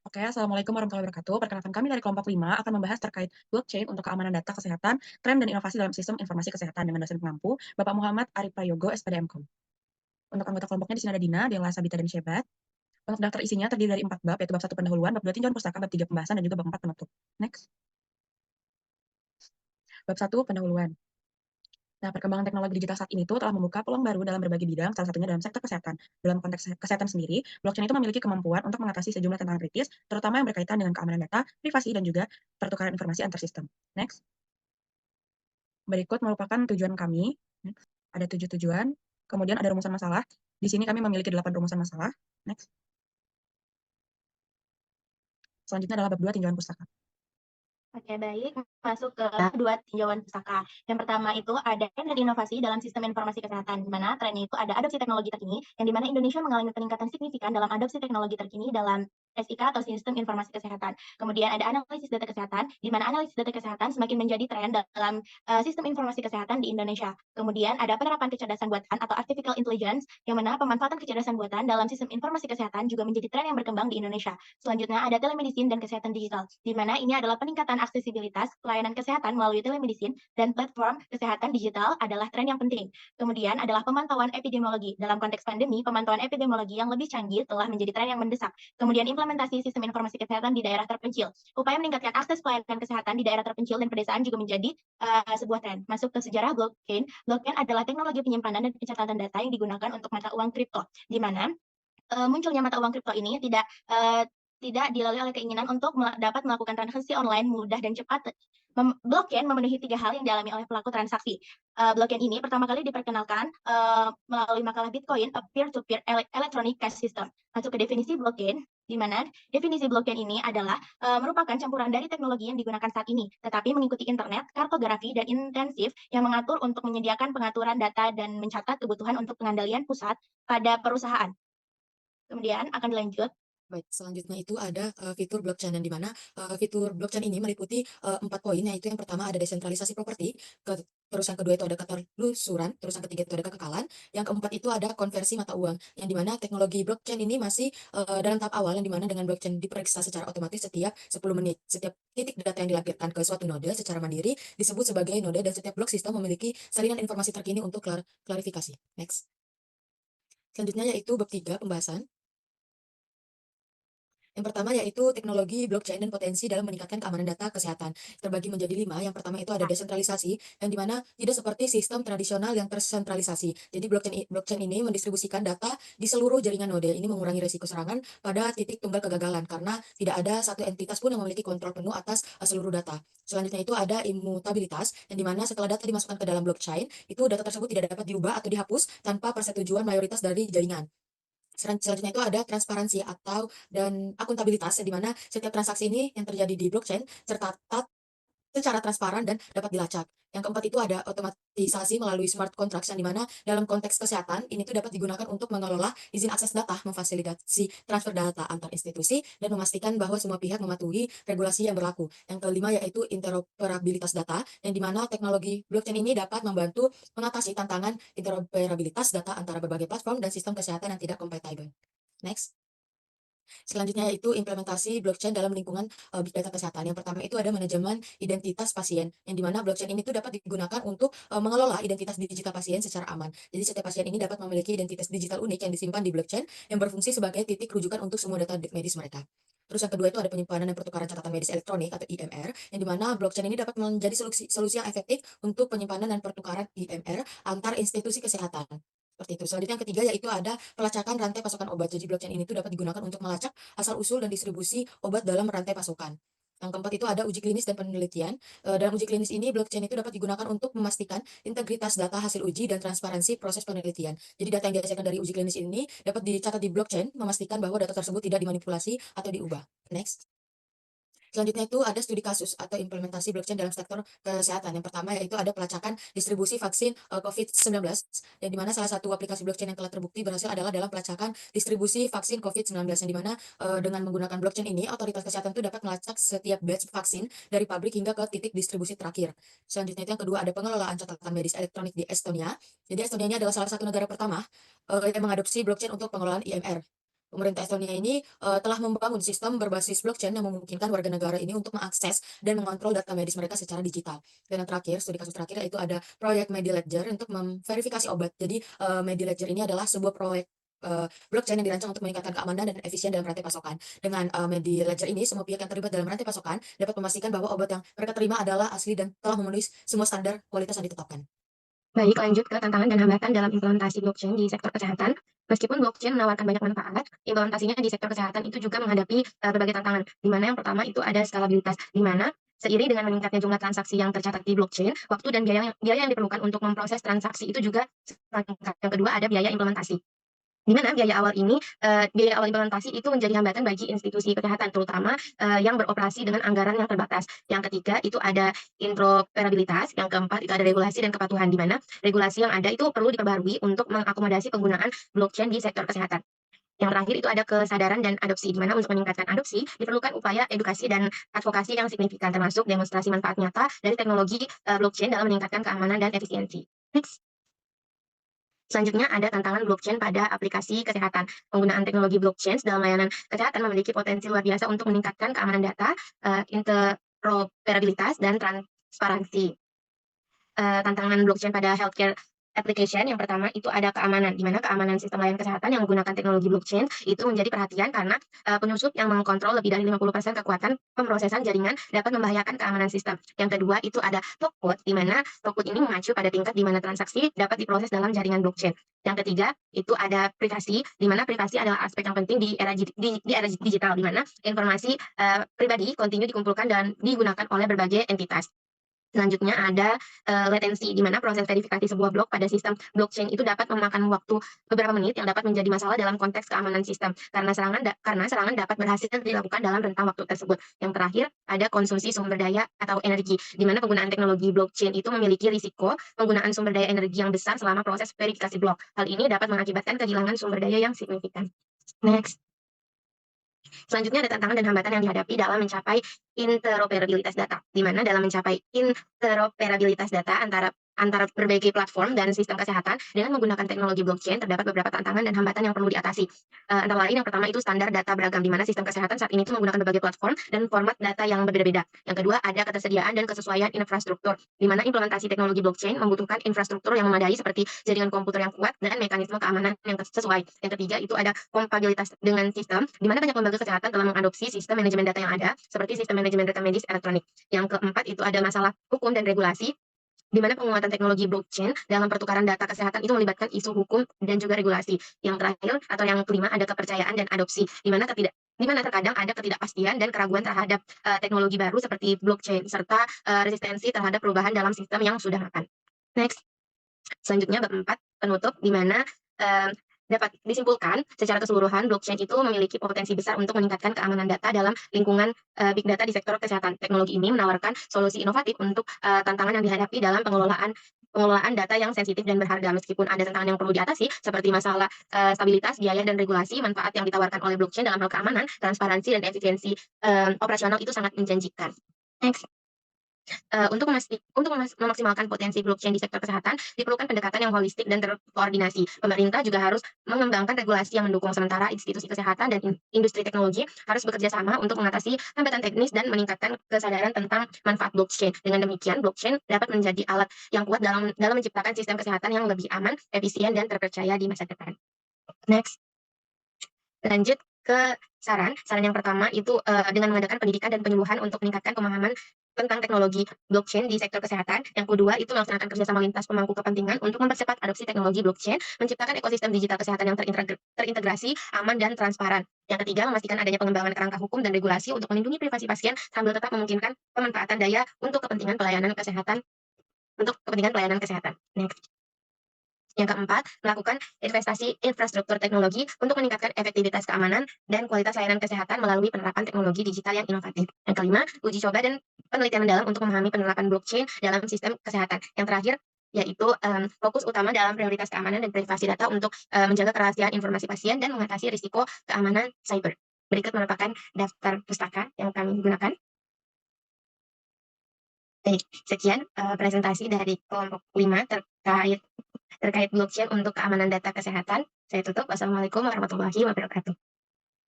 Oke, Assalamualaikum warahmatullahi wabarakatuh. Perkenalkan kami dari kelompok 5 akan membahas terkait blockchain untuk keamanan data kesehatan, tren dan inovasi dalam sistem informasi kesehatan dengan dosen pengampu, Bapak Muhammad Arif Prayogo, SPD MKOM. Untuk anggota kelompoknya di sini ada Dina, Dela, Sabita, dan Syebat. Untuk daftar isinya terdiri dari 4 bab, yaitu bab 1 pendahuluan, bab 2 tinjauan pustaka, bab 3 pembahasan, dan juga bab 4 penutup. Next. Bab 1 pendahuluan. Nah, perkembangan teknologi digital saat ini tuh telah membuka peluang baru dalam berbagai bidang, salah satunya dalam sektor kesehatan. Dalam konteks kesehatan sendiri, blockchain itu memiliki kemampuan untuk mengatasi sejumlah tantangan kritis, terutama yang berkaitan dengan keamanan data, privasi, dan juga pertukaran informasi antar sistem. Next. Berikut merupakan tujuan kami. Next. Ada 7 tujuan. Kemudian ada rumusan masalah. Di sini kami memiliki 8 rumusan masalah. Next. Selanjutnya adalah bab 2 tinjauan pustaka. Oke, baik. Masuk ke dua tinjauan pustaka. Yang pertama itu ada tren dan inovasi dalam sistem informasi kesehatan, di mana trennya itu ada adopsi teknologi terkini, yang di mana Indonesia mengalami peningkatan signifikan dalam adopsi teknologi terkini dalam SIK atau Sistem Informasi Kesehatan. Kemudian ada analisis data kesehatan, di mana analisis data kesehatan semakin menjadi tren dalam sistem informasi kesehatan di Indonesia. Kemudian ada penerapan kecerdasan buatan atau artificial intelligence, yang mana pemanfaatan kecerdasan buatan dalam sistem informasi kesehatan juga menjadi tren yang berkembang di Indonesia. Selanjutnya ada telemedicine dan kesehatan digital, di mana ini adalah peningkatan aksesibilitas pelayanan kesehatan melalui telemedicine dan platform kesehatan digital adalah tren yang penting. Kemudian adalah pemantauan epidemiologi. Dalam konteks pandemi, pemantauan epidemiologi yang lebih canggih telah menjadi tren yang mendesak. Kemudian implementasi sistem informasi kesehatan di daerah terpencil. Upaya meningkatkan akses pelayanan kesehatan di daerah terpencil dan pedesaan juga menjadi sebuah tren. Masuk ke sejarah blockchain. Blockchain adalah teknologi penyimpanan dan pencatatan data yang digunakan untuk mata uang kripto, di mana munculnya mata uang kripto ini tidak dilalui oleh keinginan untuk dapat melakukan transaksi online mudah dan cepat. Blockchain memenuhi 3 hal yang dialami oleh pelaku transaksi. Blockchain ini pertama kali diperkenalkan, melalui makalah Bitcoin, a peer-to-peer electronic cash system. Masuk ke definisi blockchain, di mana definisi blockchain ini adalah, merupakan campuran dari teknologi yang digunakan saat ini, tetapi mengikuti internet, kartografi, dan intensif yang mengatur untuk menyediakan pengaturan data dan mencatat kebutuhan untuk pengandalian pusat pada perusahaan. Kemudian akan dilanjut. Baik, selanjutnya itu ada fitur blockchain yang di mana fitur blockchain ini meliputi 4 poin, yaitu yang pertama ada desentralisasi properti, terus yang kedua itu ada keterlusuran, terus yang ketiga itu ada kekekalan, yang keempat itu ada konversi mata uang, yang di mana teknologi blockchain ini masih dalam tahap awal, yang di mana dengan blockchain diperiksa secara otomatis setiap 10 menit. Setiap titik data yang dilampirkan ke suatu node secara mandiri disebut sebagai node dan setiap blok sistem memiliki salinan informasi terkini untuk klarifikasi. Next. Selanjutnya yaitu bab 3 pembahasan. Yang pertama yaitu teknologi blockchain dan potensi dalam meningkatkan keamanan data kesehatan. Terbagi menjadi 5. Yang pertama itu ada desentralisasi, yang dimana tidak seperti sistem tradisional yang tersentralisasi. Jadi blockchain ini mendistribusikan data di seluruh jaringan node. Ini mengurangi risiko serangan pada titik tunggal kegagalan karena tidak ada satu entitas pun yang memiliki kontrol penuh atas seluruh data. Selanjutnya itu ada imutabilitas, yang dimana setelah data dimasukkan ke dalam blockchain, itu data tersebut tidak dapat diubah atau dihapus tanpa persetujuan mayoritas dari jaringan. Selanjutnya itu ada transparansi dan akuntabilitas, di mana setiap transaksi ini yang terjadi di blockchain tercatat secara transparan dan dapat dilacak. Yang keempat itu ada otomatisasi melalui smart contracts, yang dimana dalam konteks kesehatan ini tuh dapat digunakan untuk mengelola izin akses data, memfasilitasi transfer data antar institusi, dan memastikan bahwa semua pihak mematuhi regulasi yang berlaku. Yang kelima yaitu interoperabilitas data, yang dimana teknologi blockchain ini dapat membantu mengatasi tantangan interoperabilitas data antara berbagai platform dan sistem kesehatan yang tidak kompatibel. Next. Selanjutnya yaitu implementasi blockchain dalam lingkungan big data kesehatan. Yang pertama itu ada manajemen identitas pasien, yang dimana blockchain ini tuh dapat digunakan untuk mengelola identitas digital pasien secara aman. Jadi setiap pasien ini dapat memiliki identitas digital unik yang disimpan di blockchain yang berfungsi sebagai titik rujukan untuk semua data medis mereka. Terus yang kedua itu ada penyimpanan dan pertukaran catatan medis elektronik atau IMR, yang dimana blockchain ini dapat menjadi solusi yang efektif untuk penyimpanan dan pertukaran IMR antar institusi kesehatan. Seperti itu. Selanjutnya yang ketiga yaitu ada pelacakan rantai pasokan obat. Jadi blockchain ini tuh dapat digunakan untuk melacak asal-usul dan distribusi obat dalam rantai pasokan. Yang keempat itu ada uji klinis dan penelitian. Dalam uji klinis ini, blockchain itu dapat digunakan untuk memastikan integritas data hasil uji dan transparansi proses penelitian. Jadi data yang dihasilkan dari uji klinis ini dapat dicatat di blockchain, memastikan bahwa data tersebut tidak dimanipulasi atau diubah. Next. Selanjutnya itu ada studi kasus atau implementasi blockchain dalam sektor kesehatan. Yang pertama yaitu ada pelacakan distribusi vaksin COVID-19, yang dimana salah satu aplikasi blockchain yang telah terbukti berhasil adalah dalam pelacakan distribusi vaksin COVID-19, yang dimana dengan menggunakan blockchain ini, otoritas kesehatan itu dapat melacak setiap batch vaksin dari pabrik hingga ke titik distribusi terakhir. Selanjutnya itu yang kedua ada pengelolaan catatan medis elektronik di Estonia. Jadi Estonia ini adalah salah satu negara pertama yang mengadopsi blockchain untuk pengelolaan IMR. Pemerintah Estonia ini telah membangun sistem berbasis blockchain yang memungkinkan warga negara ini untuk mengakses dan mengontrol data medis mereka secara digital. Dan yang terakhir, studi kasus terakhir yaitu ada proyek MediLedger untuk memverifikasi obat. Jadi MediLedger ini adalah sebuah proyek blockchain yang dirancang untuk meningkatkan keamanan dan efisien dalam rantai pasokan. Dengan MediLedger ini, semua pihak yang terlibat dalam rantai pasokan dapat memastikan bahwa obat yang mereka terima adalah asli dan telah memenuhi semua standar kualitas yang ditetapkan. Baik, lanjut ke tantangan dan hambatan dalam implementasi blockchain di sektor kesehatan. Meskipun blockchain menawarkan banyak manfaat, implementasinya di sektor kesehatan itu juga menghadapi berbagai tantangan. Di mana yang pertama itu ada skalabilitas, di mana seiring dengan meningkatnya jumlah transaksi yang tercatat di blockchain, waktu dan biaya yang diperlukan untuk memproses transaksi itu juga semakin meningkat. Yang kedua ada biaya implementasi. Di mana biaya awal implementasi itu menjadi hambatan bagi institusi kesehatan, terutama yang beroperasi dengan anggaran yang terbatas. Yang ketiga itu ada interoperabilitas, yang keempat itu ada regulasi dan kepatuhan, di mana regulasi yang ada itu perlu diperbarui untuk mengakomodasi penggunaan blockchain di sektor kesehatan. Yang terakhir itu ada kesadaran dan adopsi, di mana untuk meningkatkan adopsi diperlukan upaya edukasi dan advokasi yang signifikan, termasuk demonstrasi manfaat nyata dari teknologi blockchain dalam meningkatkan keamanan dan efisiensi. Next. Selanjutnya ada tantangan blockchain pada aplikasi kesehatan. Penggunaan teknologi blockchain dalam layanan kesehatan memiliki potensi luar biasa untuk meningkatkan keamanan data, interoperabilitas, dan transparansi. Tantangan blockchain pada healthcare application yang pertama itu ada keamanan, di mana keamanan sistem layanan kesehatan yang menggunakan teknologi blockchain itu menjadi perhatian karena penyusup yang mengkontrol lebih dari 50% kekuatan pemrosesan jaringan dapat membahayakan keamanan sistem. Yang kedua itu ada block code, di mana block code ini mengacu pada tingkat di mana transaksi dapat diproses dalam jaringan blockchain. Yang ketiga itu ada privasi, di mana privasi adalah aspek yang penting di era digital, di mana informasi pribadi kontinu dikumpulkan dan digunakan oleh berbagai entitas. Selanjutnya ada latensi, di mana proses verifikasi sebuah blok pada sistem blockchain itu dapat memakan waktu beberapa menit yang dapat menjadi masalah dalam konteks keamanan sistem karena serangan dapat berhasil dilakukan dalam rentang waktu tersebut. Yang terakhir ada konsumsi sumber daya atau energi, di mana penggunaan teknologi blockchain itu memiliki risiko penggunaan sumber daya energi yang besar selama proses verifikasi blok. Hal ini dapat mengakibatkan kehilangan sumber daya yang signifikan. Next. Selanjutnya ada tantangan dan hambatan yang dihadapi dalam mencapai interoperabilitas data, di mana dalam mencapai interoperabilitas data antara berbagai platform dan sistem kesehatan dengan menggunakan teknologi blockchain terdapat beberapa tantangan dan hambatan yang perlu diatasi. Antara lain yang pertama itu standar data beragam, di mana sistem kesehatan saat ini itu menggunakan berbagai platform dan format data yang berbeda-beda. Yang kedua ada ketersediaan dan kesesuaian infrastruktur, di mana implementasi teknologi blockchain membutuhkan infrastruktur yang memadai seperti jaringan komputer yang kuat dan mekanisme keamanan yang sesuai. Yang ketiga itu ada kompatibilitas dengan sistem, di mana banyak lembaga kesehatan telah mengadopsi sistem manajemen data yang ada seperti sistem manajemen data medis elektronik. Yang keempat itu ada masalah hukum dan regulasi, di mana penguatan teknologi blockchain dalam pertukaran data kesehatan itu melibatkan isu hukum dan juga regulasi. Yang terakhir atau yang kelima ada kepercayaan dan adopsi, di mana terkadang ada ketidakpastian dan keraguan terhadap teknologi baru seperti blockchain serta resistensi terhadap perubahan dalam sistem yang sudah mapan. Next. Selanjutnya bab 4 penutup, di mana dapat disimpulkan secara keseluruhan blockchain itu memiliki potensi besar untuk meningkatkan keamanan data dalam lingkungan big data di sektor kesehatan. Teknologi ini menawarkan solusi inovatif untuk tantangan yang dihadapi dalam pengelolaan data yang sensitif dan berharga. Meskipun ada tantangan yang perlu diatasi seperti masalah stabilitas, biaya, dan regulasi, manfaat yang ditawarkan oleh blockchain dalam hal keamanan, transparansi, dan efisiensi operasional itu sangat menjanjikan. Next. Untuk memaksimalkan potensi blockchain di sektor kesehatan, diperlukan pendekatan yang holistik dan terkoordinasi. Pemerintah juga harus mengembangkan regulasi yang mendukung, sementara institusi kesehatan dan industri teknologi harus bekerja sama untuk mengatasi hambatan teknis dan meningkatkan kesadaran tentang manfaat blockchain. Dengan demikian, blockchain dapat menjadi alat yang kuat dalam menciptakan sistem kesehatan yang lebih aman, efisien, dan terpercaya di masa depan. Next. Lanjut ke saran yang pertama itu dengan mengadakan pendidikan dan penyuluhan untuk meningkatkan pemahaman tentang teknologi blockchain di sektor kesehatan. Yang kedua itu melaksanakan kerjasama lintas pemangku kepentingan untuk mempercepat adopsi teknologi blockchain, menciptakan ekosistem digital kesehatan yang terintegrasi, aman, dan transparan. Yang ketiga, memastikan adanya pengembangan kerangka hukum dan regulasi untuk melindungi privasi pasien sambil tetap memungkinkan pemanfaatan daya untuk kepentingan pelayanan kesehatan. Next. Yang keempat, melakukan investasi infrastruktur teknologi untuk meningkatkan efektivitas keamanan dan kualitas layanan kesehatan melalui penerapan teknologi digital yang inovatif. Yang kelima, uji coba dan penelitian mendalam untuk memahami penerapan blockchain dalam sistem kesehatan. Yang terakhir, yaitu fokus utama dalam prioritas keamanan dan privasi data untuk menjaga kerahasiaan informasi pasien dan mengatasi risiko keamanan cyber. Berikut merupakan daftar pustaka yang kami gunakan. Baik, sekian presentasi dari kelompok 5 terkait blockchain untuk keamanan data kesehatan. Saya tutup. Wassalamualaikum warahmatullahi wabarakatuh.